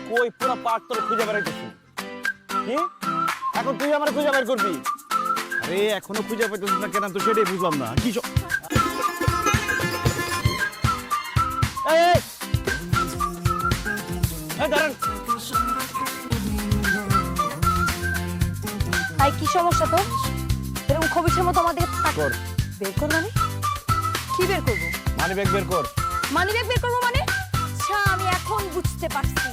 কই পুরো পার্ট তোর খুঁজে বেড়াইতেছি। কি এখন তুই আমার খুঁজে বের করবি? আরে এখনো খুঁজে পাইতেছিস না কেন? তো সেটাই বুঝলাম না। কি দাঁড়ান, তাই কি সমস্যা তো? এরকম খবিসের মতো আমাদের কর বের কর মানে? কি বের করবো? মানি ব্যাগ বের কর। মানি ব্যাগ বের করবো মানে? আচ্ছা আমি এখন বুঝতে পারছি,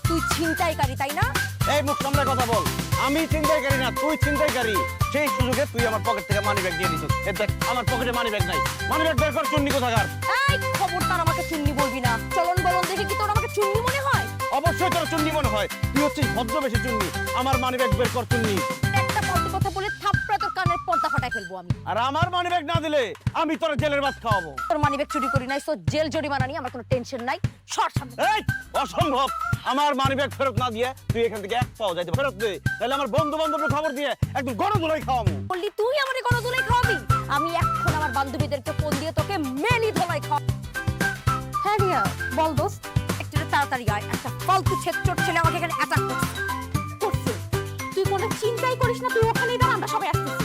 তুই ছিনতাইকারী তাই না? এই মুখ সামনে কথা বল। আমি ছিনতাইকারী না, তুই ছিনতাইকারী। সেই সুযোগে তুই আমার পকেট থেকে মানি ব্যাগ দিয়ে দিছিস। এই দেখ আমার পকেটে মানি ব্যাগ নাই। মানি ব্যাগ বের কর, চুন্নি কোথাকার। এই খবরদার আমাকে চুন্নি বলবি না। চলন বলন দেখে কি তোর আমাকে চুন্নি মনে হয়? অবশ্যই তোর চুন্নি মনে হয়। তুই হচ্ছিস ভদ্রবেশী চুন্নি। আমার মানি ব্যাগ বের কর চুন্নি। একটা ফালতু কথা বলে থাপড়া তোর কানের পর্দা ফাটাই ফেলবো আমি। আর আমার মানি ব্যাগ না দিলে আমি তোর জেলের ভাত খাওয়াবো। তোর মানি ব্যাগ চুরি করি নাই, তো জেল জরিমানা নিয়ে আমার কোনো টেনশন নাই। সর সামনে। এই অসম্ভব। আমার মানি ব্যাগ ফেরত না দিয়ে তুই এখান থেকে এক পাও যাইতে ফেরত দে, তাহলে আমার বন্ধু বান্ধবের খবর দিয়ে একদম গণধোলাই খাওয়াবো। বললি তুই আমারে গণধোলাই খাওয়াবি? আমি এখন আমার বান্ধবীদেরকে ফোন দিয়ে তোকে মেনি ধোলাই খাওয়া। হ্যাঁ রিয়া বল দোস্ত, একটু তাড়াতাড়ি আয়। একটা ফালতু ছেচর ছেলে আমাকে এখানে অ্যাটাক করছে। তুই কোনো চিন্তাই করিস না, তুই ওখানেই দাঁড়া, আমরা সবাই আসতেছি।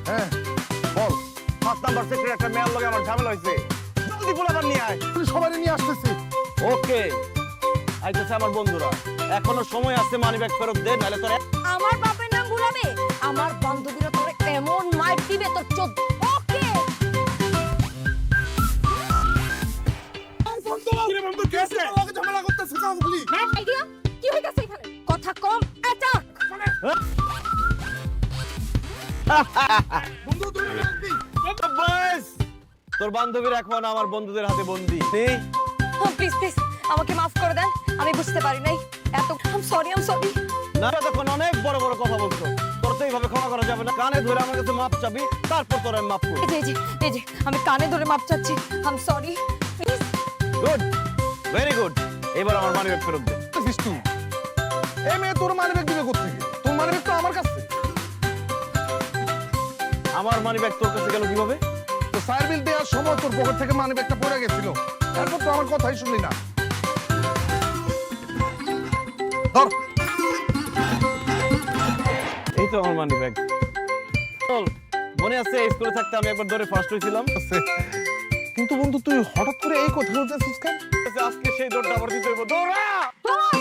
হ্যাঁ বল। 7 নাম্বার সেক্টরে একটা মেয়ের লগে আমার ঝামেলা হইছে। জলদি পোলাপান নিয়ে আয়। তুই সবাই নিয়ে আসতেছি। ওকে আইতেছে আমার বন্ধুরা। এখনো সময় আছে, মানি ব্যাগ ফেরত দে, নাহলে তোর আমার বাপের নাম ভুলাবে? আমার বান্ধবীরা তোরে এমন মাইর দিবে তোর চোদ। ওকে ঝামেলা করতেছে কাউগুলি। আইডিয়া কি হইতাছে এখানে? কথা কম, অ্যাটাক। বন্ধু তুই রাখবি। বাস। তোর বান্ধবীর এখন আমার বন্ধুদের হাতে বন্দি। প্লিজ প্লিজ আমাকে মাফ করে দেন, আমি বুঝতে পারি নাই। এত আই সরি না তখন অনেক বড় বড় কথা বলছো। তোর তো এইভাবে ক্ষমা করা যাবে না। কানে ধরে আমার কাছে মাপ চাবি, তারপর তোর আমি মাপ করব। এই যে আমি কানে ধরে মাপ চাচ্ছি। I sorry please. Good, very good. এবার আমার মানি ব্যাগ ফেরত দে। তুই এই মেয়ে তোর মানি ব্যাগ দিবে কোত্থেকে? তোর মানি ব্যাগ তো আমার কাছে। আমার মানি ব্যাগ তোর কাছে গেল কিভাবে? তো ফায়ার বিল দেওয়ার সময় তোর পকেট থেকে মানি ব্যাগটা পড়ে গেছিল, তারপর তো আমার কথাই শুনলি না। ধর। এই তো আমার মানি ব্যাগ। চল, মনে আছে স্কুলে থাকতে আমি একবার ধরে ফার্স্ট হয়েছিলাম? কিন্তু বন্ধু তুই হঠাৎ করে এই কথা বলতেছিস কেন? আজকে সেই দৌড়টা আবার দিতে হইব। দৌড়া! দৌড়!